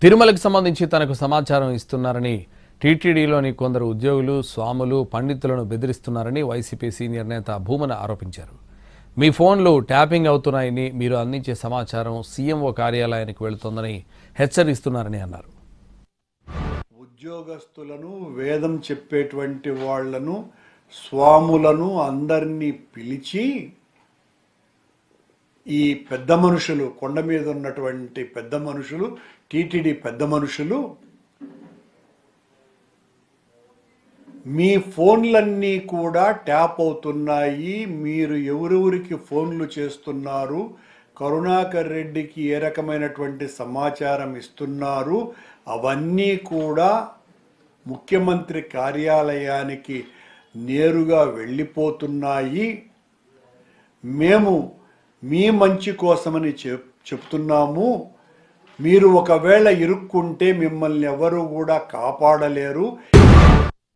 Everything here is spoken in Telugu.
తిరుమలకు సంబంధించి తనకు సమాచారం ఇస్తున్నారని టీటీడీలోని కొందరు ఉద్యోగులు, స్వాములు, పండితులను బెదిరిస్తున్నారని వైసీపీ సీనియర్ నేత భూమన ఆరోపించారు. మీ ఫోన్లు ట్యాపింగ్ అవుతున్నాయని, మీరు అందించే సమాచారం సీఎంఓ కార్యాలయానికి వెళుతోందని హెచ్చరిస్తున్నారని అన్నారు. ఉద్యోగస్తులను, వేదం చెప్పేటువంటి వాళ్లను, స్వాములను అందరినీ పిలిచి ఈ పెద్ద మనుషులు, కొండ మీద ఉన్నటువంటి పెద్ద మనుషులు, టీటీడీ పెద్ద మనుషులు మీ ఫోన్లన్నీ కూడా ట్యాప్ అవుతున్నాయి, మీరు ఎవరెవరికి ఫోన్లు చేస్తున్నారు, కరుణాకర్ రెడ్డికి ఏ రకమైనటువంటి సమాచారం ఇస్తున్నారు, అవన్నీ కూడా ముఖ్యమంత్రి కార్యాలయానికి నేరుగా వెళ్ళిపోతున్నాయి. మేము మీ మంచి కోసమని చెప్తున్నాము. మీరు ఒకవేళ ఇరుక్కుంటే మిమ్మల్ని ఎవరు కూడా కాపాడలేరు.